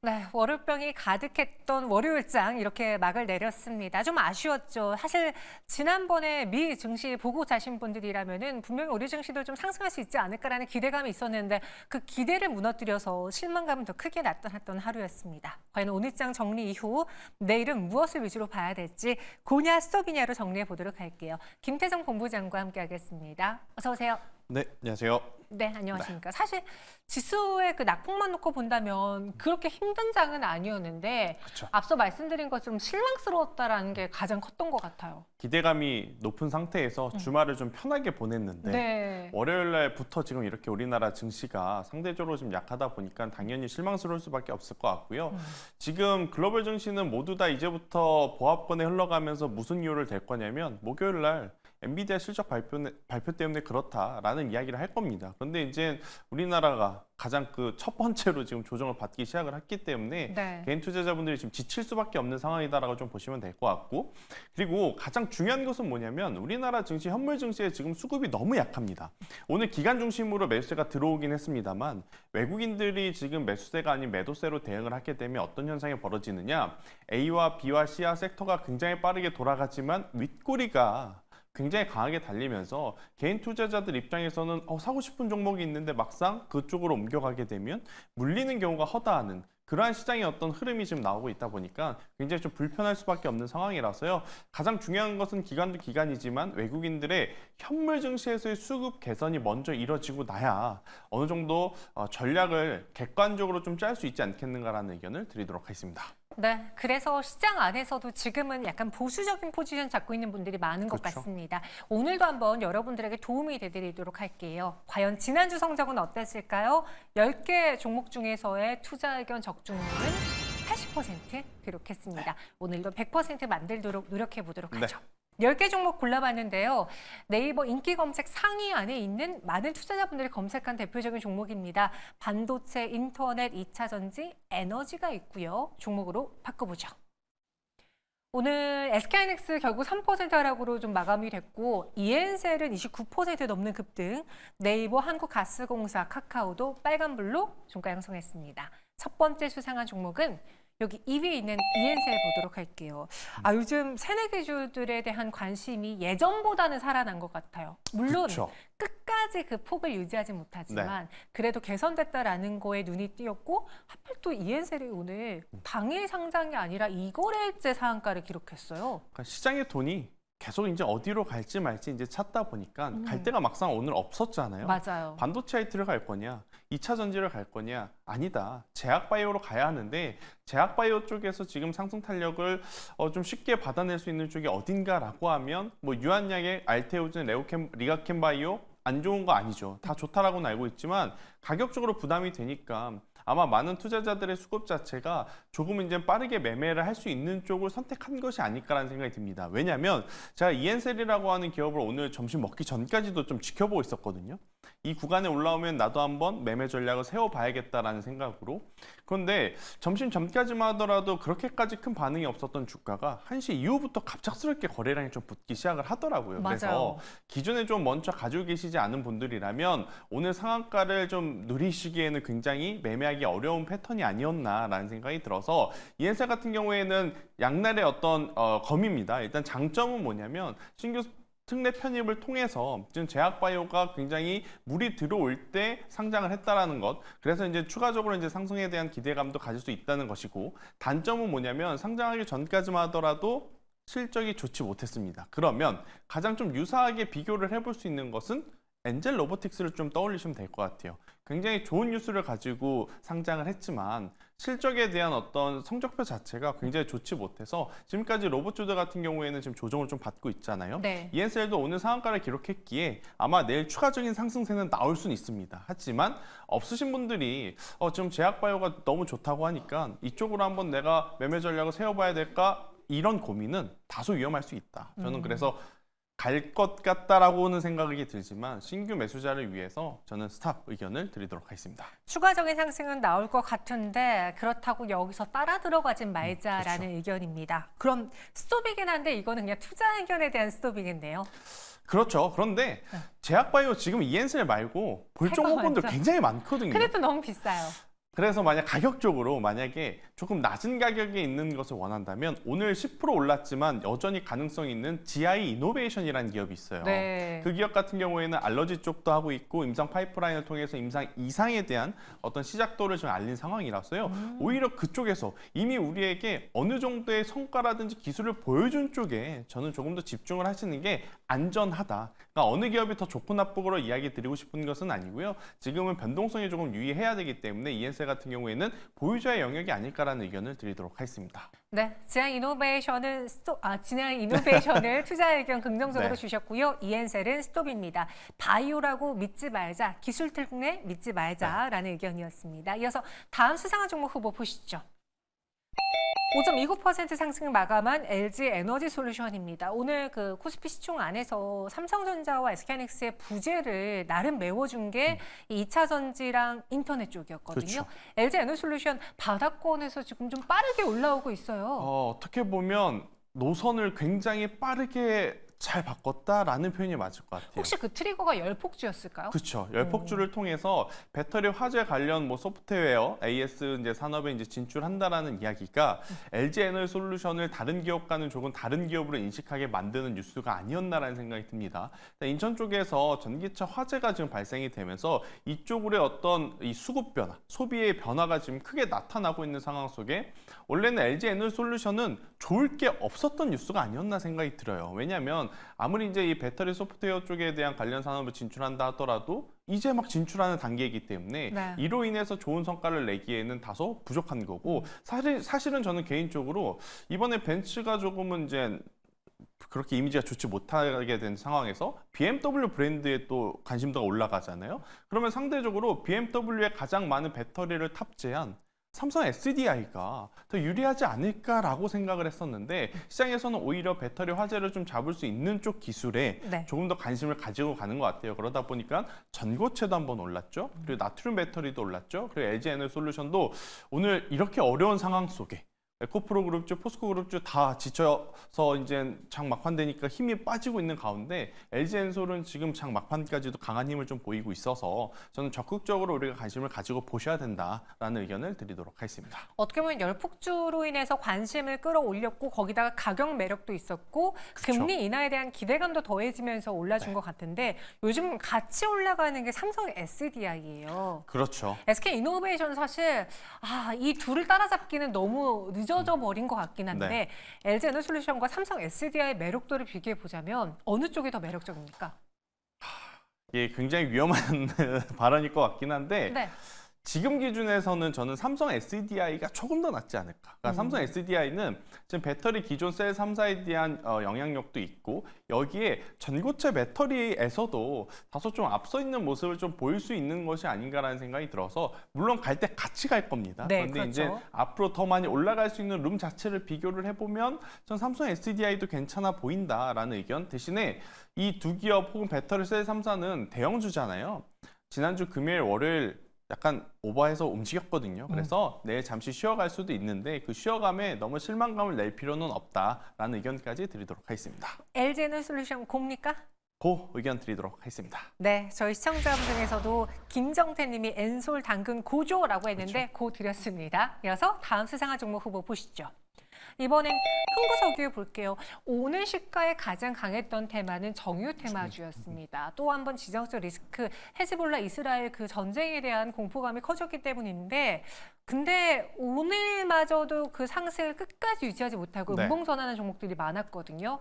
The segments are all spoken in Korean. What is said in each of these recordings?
네, 월요병이 가득했던 월요일장 이렇게 막을 내렸습니다. 좀 아쉬웠죠. 사실 지난번에 미 증시 보고 자신 분들이라면은 분명히 우리 증시도 좀 상승할 수 있지 않을까라는 기대감이 있었는데 그 기대를 무너뜨려서 실망감은 더 크게 나타났던 하루였습니다. 과연 오늘장 정리 이후 내일은 무엇을 위주로 봐야 될지 고냐 스톱이냐로 정리해 보도록 할게요. 김태정 본부장과 함께하겠습니다. 어서 오세요. 네, 안녕하세요. 네, 안녕하십니까. 사실 지수의 그 낙폭만 놓고 본다면 그렇게 힘든 장은 아니었는데 그렇죠. 앞서 말씀드린 것처럼 실망스러웠다라는 게 가장 컸던 것 같아요. 기대감이 높은 상태에서 주말을 좀 편하게 보냈는데 네. 월요일 날부터 지금 이렇게 우리나라 증시가 상대적으로 좀 약하다 보니까 당연히 실망스러울 수밖에 없을 것 같고요. 지금 글로벌 증시는 모두 다 이제부터 보합권에 흘러가면서 무슨 이유를 댈 거냐면 목요일 날 엔비디아 실적 발표 때문에 그렇다라는 이야기를 할 겁니다. 그런데 이제 우리나라가 가장 그 첫 번째로 지금 조정을 받기 시작을 했기 때문에 네. 개인 투자자분들이 지금 지칠 수밖에 없는 상황이다라고 좀 보시면 될 것 같고, 그리고 가장 중요한 것은 뭐냐면 우리나라 증시, 현물 증시의 지금 수급이 너무 약합니다. 오늘 기관 중심으로 매수세가 들어오긴 했습니다만 외국인들이 지금 매수세가 아닌 매도세로 대응을 하게 되면 어떤 현상이 벌어지느냐, A와 B와 C와 섹터가 굉장히 빠르게 돌아가지만 윗꼬리가 굉장히 강하게 달리면서 개인 투자자들 입장에서는 사고 싶은 종목이 있는데 막상 그쪽으로 옮겨가게 되면 물리는 경우가 허다하는 그러한 시장의 어떤 흐름이 지금 나오고 있다 보니까 굉장히 좀 불편할 수밖에 없는 상황이라서요. 가장 중요한 것은 기관도 기관이지만 외국인들의 현물 증시에서의 수급 개선이 먼저 이뤄지고 나야 어느 정도 전략을 객관적으로 좀 짤 수 있지 않겠는가라는 의견을 드리도록 하겠습니다. 네, 그래서 시장 안에서도 지금은 약간 보수적인 포지션 잡고 있는 분들이 많은 것 그렇죠. 같습니다. 오늘도 한번 여러분들에게 도움이 되드리도록 할게요. 과연 지난주 성적은 어땠을까요? 10개 종목 중에서의 투자 의견 적중률은 80% 기록했습니다. 오늘도 100% 만들도록 노력해 보도록 하죠. 10개 종목 골라봤는데요. 네이버 인기 검색 상위 안에 있는 많은 투자자분들이 검색한 대표적인 종목입니다. 반도체, 인터넷, 2차 전지, 에너지가 있고요. 종목으로 바꿔보죠. 오늘 SK하이닉스 결국 3% 하락으로 좀 마감이 됐고 ENCL은 29% 넘는 급등, 네이버, 한국가스공사, 카카오도 빨간불로 종가 형성했습니다. 첫 번째 수상한 종목은 여기 2위에 있는 ENCL 보도록 할게요. 요즘 새내기주들에 대한 관심이 예전보다는 살아난 것 같아요. 물론 그렇죠. 끝까지 그 폭을 유지하지 못하지만 그래도 개선됐다라는 거에 눈이 띄었고 하필 또 ENCL이 오늘 당일 상장이 아니라 2거래일째 상한가를 기록했어요. 그러니까 시장의 돈이 계속 이제 어디로 갈지 말지 이제 찾다 보니까 갈 데가 막상 오늘 없었잖아요. 맞아요. 반도체 IT를 갈 거냐, 2차 전지를 갈 거냐, 아니다. 제약바이오로 가야 하는데 제약바이오 쪽에서 지금 상승 탄력을 좀 쉽게 받아낼 수 있는 쪽이 어딘가라고 하면 뭐 유한약의 알테오젠, 리가캠바이오 안 좋은 거 아니죠. 다 좋다라고는 알고 있지만 가격적으로 부담이 되니까 아마 많은 투자자들의 수급 자체가 조금 이제 빠르게 매매를 할 수 있는 쪽을 선택한 것이 아닐까라는 생각이 듭니다. 왜냐하면 제가 ENCL이라고 하는 기업을 오늘 점심 먹기 전까지도 좀 지켜보고 있었거든요. 이 구간에 올라오면 나도 한번 매매 전략을 세워봐야겠다라는 생각으로. 그런데 점심 전까지만 하더라도 그렇게까지 큰 반응이 없었던 주가가 1시 이후부터 갑작스럽게 거래량이 좀 붙기 시작을 하더라고요. 맞아요. 그래서 기존에 좀 먼저 가지고 계시지 않은 분들이라면 오늘 상한가를 좀 누리시기에는 굉장히 매매하기 어려운 패턴이 아니었나라는 생각이 들어서 ENCL 같은 경우에는 양날의 어떤 검입니다. 일단 장점은 뭐냐면 신규 특례 편입을 통해서 지금 제약바이오가 굉장히 물이 들어올 때 상장을 했다라는 것. 그래서 이제 추가적으로 이제 상승에 대한 기대감도 가질 수 있다는 것이고, 단점은 뭐냐면 상장하기 전까지만 하더라도 실적이 좋지 못했습니다. 그러면 가장 좀 유사하게 비교를 해볼 수 있는 것은 엔젤 로보틱스를 좀 떠올리시면 될 것 같아요. 굉장히 좋은 뉴스를 가지고 상장을 했지만 실적에 대한 어떤 성적표 자체가 굉장히 좋지 못해서 지금까지 로봇주들 같은 경우에는 지금 조정을 좀 받고 있잖아요. 네. ENCL도 오늘 상한가를 기록했기에 아마 내일 추가적인 상승세는 나올 수는 있습니다. 하지만 없으신 분들이 지금 제약바이오가 너무 좋다고 하니까 이쪽으로 한번 내가 매매 전략을 세워봐야 될까? 이런 고민은 다소 위험할 수 있다. 저는 그래서 갈 것 같다라고는 생각이 들지만 신규 매수자를 위해서 저는 스탑 의견을 드리도록 하겠습니다. 추가적인 상승은 나올 것 같은데 그렇다고 여기서 따라 들어가진 말자라는 그렇죠. 의견입니다. 그럼 스톱이긴 한데 이거는 그냥 투자 의견에 대한 스톱이겠네요. 그렇죠. 그런데 제약바이오 지금 ENCL 말고 볼 살거 종목분들 많죠. 굉장히 많거든요. 근데 또 너무 비싸요. 그래서 만약 가격적으로 만약에 조금 낮은 가격에 있는 것을 원한다면 오늘 10% 올랐지만 여전히 가능성 있는 GI 이노베이션이라는 기업이 있어요. 네. 그 기업 같은 경우에는 알러지 쪽도 하고 있고 임상 파이프라인을 통해서 임상 이상에 대한 어떤 시작도를 지금 알린 상황이라서요. 오히려 그쪽에서 이미 우리에게 어느 정도의 성과라든지 기술을 보여준 쪽에 저는 조금 더 집중을 하시는 게 안전하다. 그러니까 어느 기업이 더 좋고 나쁘고로 이야기 드리고 싶은 것은 아니고요. 지금은 변동성이 조금 유의해야 되기 때문에 ENCell 같은 경우에는 보유자의 영역이 아닐까라는 의견을 드리도록 하겠습니다. 네, 진양 이노베이션을 투자 의견 긍정적으로 네. 주셨고요. 이엔셀은 스톱입니다. 바이오라고 믿지 말자, 기술 특례 믿지 말자라는 의견이었습니다. 이어서 다음 수상한 종목 후보 보시죠. 5.29% 상승 마감한 LG 에너지 솔루션입니다. 오늘 그 코스피 시총 안에서 삼성전자와 SK하이닉스의 부재를 나름 메워준 게 이 2차 전지랑 인터넷 쪽이었거든요. 그렇죠. LG 에너지 솔루션 바닥권에서 지금 좀 빠르게 올라오고 있어요. 어떻게 보면 노선을 굉장히 빠르게 잘 바꿨다라는 표현이 맞을 것 같아요. 혹시 그 트리거가 열폭주였을까요? 그렇죠. 열폭주를 통해서 배터리 화재 관련 뭐 소프트웨어, AS 이제 산업에 이제 진출한다라는 이야기가 LG 에너지 솔루션을 다른 기업과는 조금 다른 기업으로 인식하게 만드는 뉴스가 아니었나라는 생각이 듭니다. 인천 쪽에서 전기차 화재가 지금 발생이 되면서 이쪽으로의 어떤 이 수급 변화, 소비의 변화가 지금 크게 나타나고 있는 상황 속에 원래는 LG 에너지 솔루션은 좋을 게 없었던 뉴스가 아니었나 생각이 들어요. 왜냐하면 아무리 이제 이 배터리 소프트웨어 쪽에 대한 관련 산업을 진출한다 하더라도 이제 막 진출하는 단계이기 때문에 네. 이로 인해서 좋은 성과를 내기에는 다소 부족한 거고 사실은 저는 개인적으로 이번에 벤츠가 조금은 이제 그렇게 이미지가 좋지 못하게 된 상황에서 BMW 브랜드에 또 관심도가 올라가잖아요. 그러면 상대적으로 BMW에 가장 많은 배터리를 탑재한 삼성 SDI가 더 유리하지 않을까라고 생각을 했었는데 시장에서는 오히려 배터리 화재를 좀 잡을 수 있는 쪽 기술에 네. 조금 더 관심을 가지고 가는 것 같아요. 그러다 보니까 전고체도 한번 올랐죠. 그리고 나트륨 배터리도 올랐죠. 그리고 LG 에너지 솔루션도 오늘 이렇게 어려운 상황 속에 에코프로 그룹주, 포스코 그룹주 다 지쳐서 이제 장 막판되니까 힘이 빠지고 있는 가운데 LG엔솔은 지금 장 막판까지도 강한 힘을 좀 보이고 있어서 저는 적극적으로 우리가 관심을 가지고 보셔야 된다라는 의견을 드리도록 하겠습니다. 어떻게 보면 열폭주로 인해서 관심을 끌어올렸고 거기다가 가격 매력도 있었고 그렇죠. 금리 인하에 대한 기대감도 더해지면서 올라준 것 같은데 요즘 같이 올라가는 게 삼성 SDI예요. 그렇죠. SK 이노베이션 사실 이 둘을 따라잡기는 너무 늦어져 버린 것 같긴 한데 네. LG 에너솔루션과 삼성 SDI의 매력도를 비교해 보자면 어느 쪽이 더 매력적입니까? 이게 굉장히 위험한 발언일 것 같긴 한데 네. 지금 기준에서는 저는 삼성 SDI가 조금 더 낫지 않을까. 그러니까 삼성 SDI는 지금 배터리 기존 셀 3사에 대한 영향력도 있고 여기에 전고체 배터리에서도 다소 좀 앞서 있는 모습을 좀 보일 수 있는 것이 아닌가라는 생각이 들어서 물론 갈 때 같이 갈 겁니다. 네, 그런데 그렇죠. 이제 앞으로 더 많이 올라갈 수 있는 룸 자체를 비교를 해보면 전 삼성 SDI도 괜찮아 보인다라는 의견. 대신에 이 두 기업 혹은 배터리 셀 3사는 대형주잖아요. 지난주 금요일, 월요일 약간 오버해서 움직였거든요. 그래서 내일 잠시 쉬어갈 수도 있는데 그 쉬어감에 너무 실망감을 낼 필요는 없다라는 의견까지 드리도록 하겠습니다. LG 에너솔루션 곱니까? 고 의견 드리도록 하겠습니다. 네, 저희 시청자분 중에서도 김정태 님이 엔솔 당근 고조라고 했는데 고 드렸습니다. 이어서 다음 수상한 종목 후보 보시죠. 이번엔 흥구석유 볼게요. 오늘 시가에 가장 강했던 테마는 정유 테마주였습니다. 또 한 번 지정적 리스크, 헤즈볼라 이스라엘 그 전쟁에 대한 공포감이 커졌기 때문인데 근데 오늘마저도 그 상승을 끝까지 유지하지 못하고 네. 음봉선하는 종목들이 많았거든요.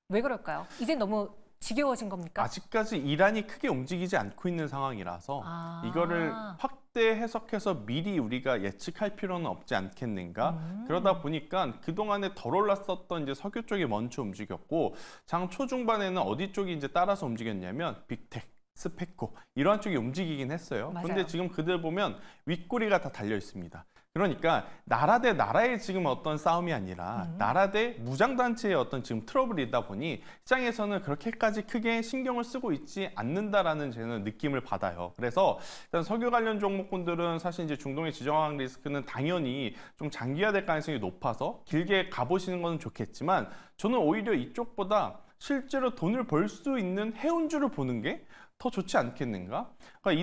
왜 그럴까요? 이제 너무 지겨워진 겁니까? 아직까지 이란이 크게 움직이지 않고 있는 상황이라서 이거를 확대 해석해서 미리 우리가 예측할 필요는 없지 않겠는가. 그러다 보니까 그동안에 덜 올랐었던 이제 석유 쪽이 먼저 움직였고 장 초중반에는 어디 쪽이 이제 따라서 움직였냐면 빅텍, 스페코 이러한 쪽이 움직이긴 했어요. 맞아요. 그런데 지금 그들 보면 윗꼬리가 다 달려 있습니다. 그러니까 나라 대 나라의 지금 어떤 싸움이 아니라 나라 대 무장단체의 어떤 지금 트러블이다 보니 시장에서는 그렇게까지 크게 신경을 쓰고 있지 않는다라는 저는 느낌을 받아요. 그래서 일단 석유 관련 종목군들은 사실 이제 중동의 지정학 리스크는 당연히 좀 장기화될 가능성이 높아서 길게 가보시는 건 좋겠지만 저는 오히려 이쪽보다 실제로 돈을 벌 수 있는 해운주를 보는 게 더 좋지 않겠는가? 그러니까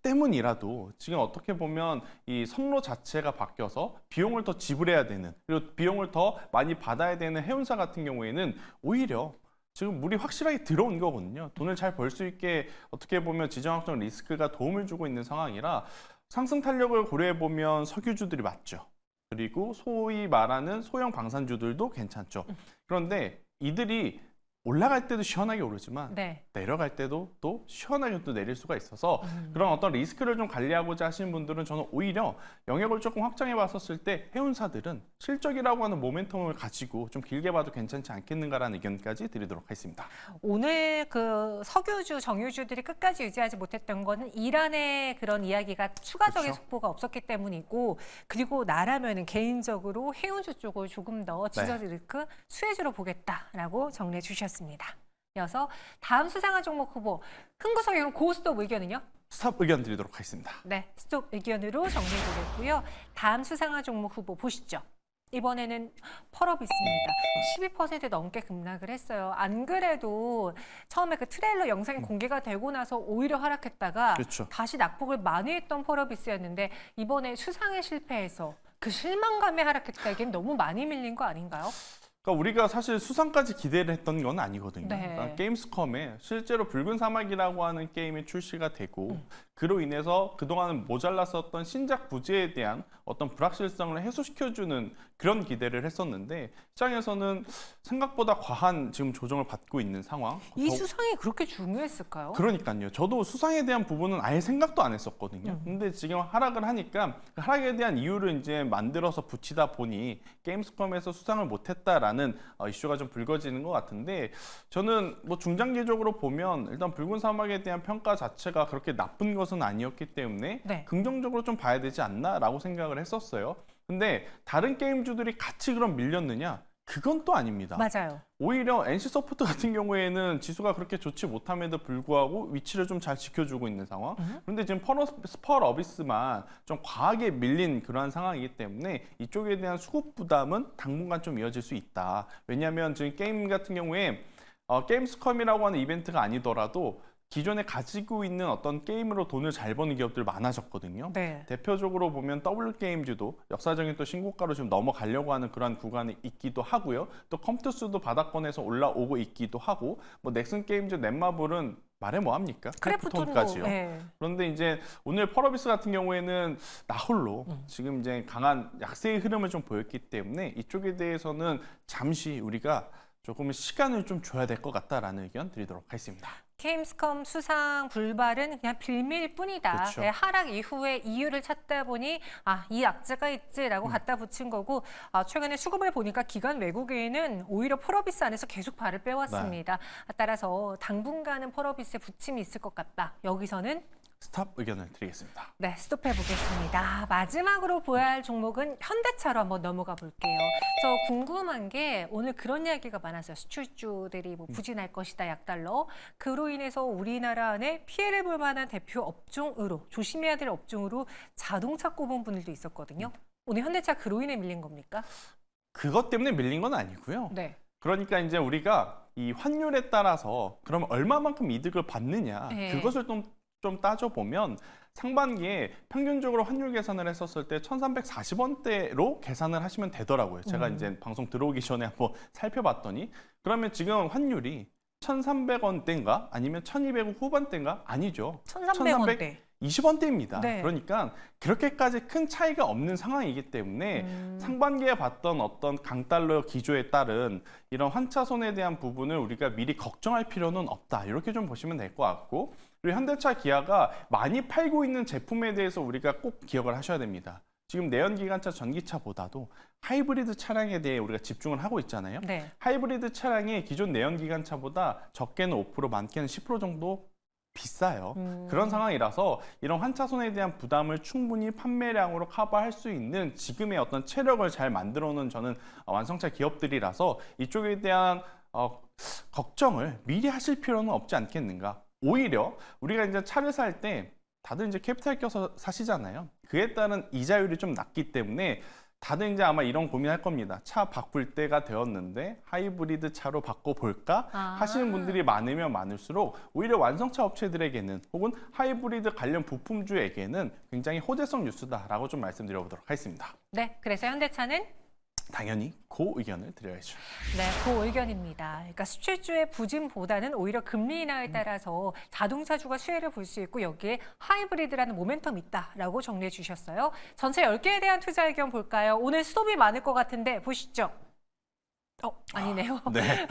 때문이라도 지금 어떻게 보면 이 선로 자체가 바뀌어서 비용을 더 지불해야 되는, 그리고 비용을 더 많이 받아야 되는 해운사 같은 경우에는 오히려 지금 물이 확실하게 들어온 거거든요. 돈을 잘 벌 수 있게 어떻게 보면 지정학적 리스크가 도움을 주고 있는 상황이라 상승 탄력을 고려해 보면 석유주들이 맞죠. 그리고 소위 말하는 소형 방산주들도 괜찮죠. 그런데 이들이 올라갈 때도 시원하게 오르지만 네. 내려갈 때도 또 시원하게 또 내릴 수가 있어서 그런 어떤 리스크를 좀 관리하고자 하시는 분들은 저는 오히려 영역을 조금 확장해 봤었을 때 해운사들은 실적이라고 하는 모멘텀을 가지고 좀 길게 봐도 괜찮지 않겠는가라는 의견까지 드리도록 하겠습니다. 오늘 그 석유주, 정유주들이 끝까지 유지하지 못했던 거는 이란의 그런 이야기가 추가적인 그렇죠. 속보가 없었기 때문이고, 그리고 나라면은 개인적으로 해운주 쪽을 조금 더 지저 리스크 수혜주로 보겠다라고 정리해 주셨습니다. 이어서 다음 수상한 종목 후보, 흥구석유는 고스톱 의견은요? 스탑 의견 드리도록 하겠습니다. 네, 스톱 의견으로 정리해 보겠고요. 다음 수상한 종목 후보 보시죠. 이번에는 펄업있습니다. 12% 넘게 급락을 했어요. 안 그래도 처음에 그 트레일러 영상이 공개가 되고 나서 오히려 하락했다가 그렇죠. 다시 낙폭을 많이 했던 펄업이스였는데 이번에 수상에 실패해서 그 실망감에 하락했다기엔 너무 많이 밀린 거 아닌가요? 그러니까 우리가 사실 수상까지 기대를 했던 건 아니거든요. 네. 그러니까 게임스컴에 실제로 붉은 사막이라고 하는 게임이 출시가 되고 그로 인해서 그동안은 모자랐었던 신작 부재에 대한 어떤 불확실성을 해소시켜주는 그런 기대를 했었는데 시장에서는 생각보다 과한 지금 조정을 받고 있는 상황. 이 수상이 그렇게 중요했을까요? 그러니까요. 저도 수상에 대한 부분은 아예 생각도 안 했었거든요. 근데 지금 하락을 하니까 그 하락에 대한 이유를 이제 만들어서 붙이다 보니 게임스컴에서 수상을 못했다라는 이슈가 좀 불거지는 것 같은데 저는 뭐 중장기적으로 보면 일단 붉은 사막에 대한 평가 자체가 그렇게 나쁜 것은 아니었기 때문에 네. 긍정적으로 좀 봐야 되지 않나라고 생각을 했었어요. 근데 다른 게임주들이 같이 그럼 밀렸느냐? 그건 또 아닙니다. 맞아요. 오히려 NC소프트 같은 경우에는 지수가 그렇게 좋지 못함에도 불구하고 위치를 좀 잘 지켜주고 있는 상황. 그런데 지금 스펄어비스만 좀 과하게 밀린 그러한 상황이기 때문에 이쪽에 대한 수급 부담은 당분간 좀 이어질 수 있다. 왜냐하면 지금 게임 같은 경우에 게임스컴이라고 하는 이벤트가 아니더라도 기존에 가지고 있는 어떤 게임으로 돈을 잘 버는 기업들 많아졌거든요. 네. 대표적으로 보면 W게임즈도 역사적인 또 신고가로 지금 넘어가려고 하는 그런 구간이 있기도 하고요. 또 컴투스도 바닥권에서 올라오고 있기도 하고, 뭐 넥슨게임즈, 넷마블은 말해 뭐합니까? 크래프톤까지요. 네. 그런데 이제 오늘 펄어비스 같은 경우에는 나홀로 지금 이제 강한 약세의 흐름을 좀 보였기 때문에 이쪽에 대해서는 잠시 우리가 조금 시간을 좀 줘야 될 것 같다라는 의견 드리도록 하겠습니다. 게임스컴 수상 불발은 그냥 빌미일 뿐이다. 그렇죠. 네, 하락 이후에 이유를 찾다 보니 이 악재가 있지라고 갖다 붙인 거고 최근에 수급을 보니까 기관 외국인은 오히려 펄어비스 안에서 계속 발을 빼왔습니다. 따라서 당분간은 펄어비스에 부침이 있을 것 같다. 여기서는 스탑 의견을 드리겠습니다. 네, 스톱해 보겠습니다. 마지막으로 보아야 할 종목은 현대차로 한번 넘어가 볼게요. 저 궁금한 게 오늘 그런 이야기가 많았어요. 수출주들이 뭐 부진할 것이다, 약달러. 그로 인해서 우리나라 안에 피해를 볼 만한 대표 업종으로, 조심해야 될 업종으로 자동차 꼽은 분들도 있었거든요. 오늘 현대차 그로 인해 밀린 겁니까? 그것 때문에 밀린 건 아니고요. 네. 그러니까 이제 우리가 이 환율에 따라서 그러면 얼마만큼 이득을 받느냐 네. 그것을 좀 따져보면 상반기에 평균적으로 환율 계산을 했었을 때 1,340원대로 계산을 하시면 되더라고요. 제가 이제 방송 들어오기 전에 한번 살펴봤더니 그러면 지금 환율이 1,300원대인가 아니면 1,200원 후반대인가? 아니죠. 1,300원대. 20원대입니다. 네. 그러니까 그렇게까지 큰 차이가 없는 상황이기 때문에 상반기에 봤던 어떤 강달러 기조에 따른 이런 환차손에 대한 부분을 우리가 미리 걱정할 필요는 없다. 이렇게 좀 보시면 될 것 같고 그리고 현대차, 기아가 많이 팔고 있는 제품에 대해서 우리가 꼭 기억을 하셔야 됩니다. 지금 내연기관차, 전기차보다도 하이브리드 차량에 대해 우리가 집중을 하고 있잖아요. 네. 하이브리드 차량이 기존 내연기관차보다 적게는 5%, 많게는 10% 정도 비싸요. 그런 상황이라서 이런 환차손에 대한 부담을 충분히 판매량으로 커버할 수 있는 지금의 어떤 체력을 잘 만들어 놓은 저는 완성차 기업들이라서 이쪽에 대한 걱정을 미리 하실 필요는 없지 않겠는가. 오히려 우리가 이제 차를 살 때 다들 이제 캐피탈 껴서 사시잖아요. 그에 따른 이자율이 좀 낮기 때문에 다들 이제 아마 이런 고민할 겁니다. 차 바꿀 때가 되었는데 하이브리드 차로 바꿔볼까 하시는 분들이 많으면 많을수록 오히려 완성차 업체들에게는 혹은 하이브리드 관련 부품주에게는 굉장히 호재성 뉴스다라고 좀 말씀드려보도록 하겠습니다. 네, 그래서 현대차는 당연히 그 의견을 드려야죠. 네, 그 의견입니다. 그러니까 수출주의 부진보다는 오히려 금리 인하에 따라서 자동차주가 수혜를 볼 수 있고 여기에 하이브리드라는 모멘텀이 있다라고 정리해 주셨어요. 전체 10개에 대한 투자 의견 볼까요? 오늘 스톱이 많을 것 같은데 보시죠. 아니네요. 네.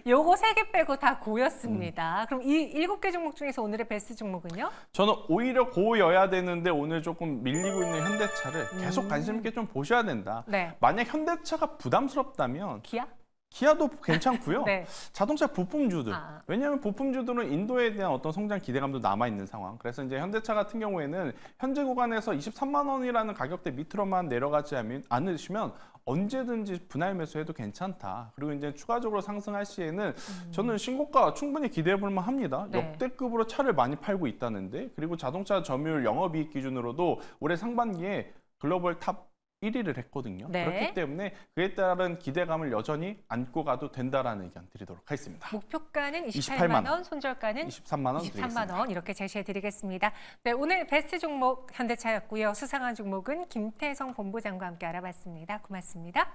요거 3개 빼고 다 고였습니다. 그럼 이 7개 종목 중에서 오늘의 베스트 종목은요? 저는 오히려 고여야 되는데 오늘 조금 밀리고 있는 현대차를 계속 관심 있게 좀 보셔야 된다. 네. 만약 현대차가 부담스럽다면 기아? 기아도 괜찮고요. 네. 자동차 부품주들. 아. 왜냐하면 부품주들은 인도에 대한 어떤 성장 기대감도 남아 있는 상황. 그래서 이제 현대차 같은 경우에는 현재 구간에서 23만 원이라는 가격대 밑으로만 내려가지 않으시면 언제든지 분할 매수해도 괜찮다. 그리고 이제 추가적으로 상승할 시에는 저는 신고가 충분히 기대해 볼 만합니다. 네. 역대급으로 차를 많이 팔고 있다는데, 그리고 자동차 점유율 영업이익 기준으로도 올해 상반기에 글로벌 탑 1위를 했거든요. 네. 그렇기 때문에 그에 따른 기대감을 여전히 안고 가도 된다라는 의견 드리도록 하겠습니다. 목표가는 28만 28만 원, 손절가는 23만 원 23만 원 이렇게 제시해 드리겠습니다. 네, 오늘 베스트 종목 현대차였고요. 수상한 종목은 김태성 본부장과 함께 알아봤습니다. 고맙습니다.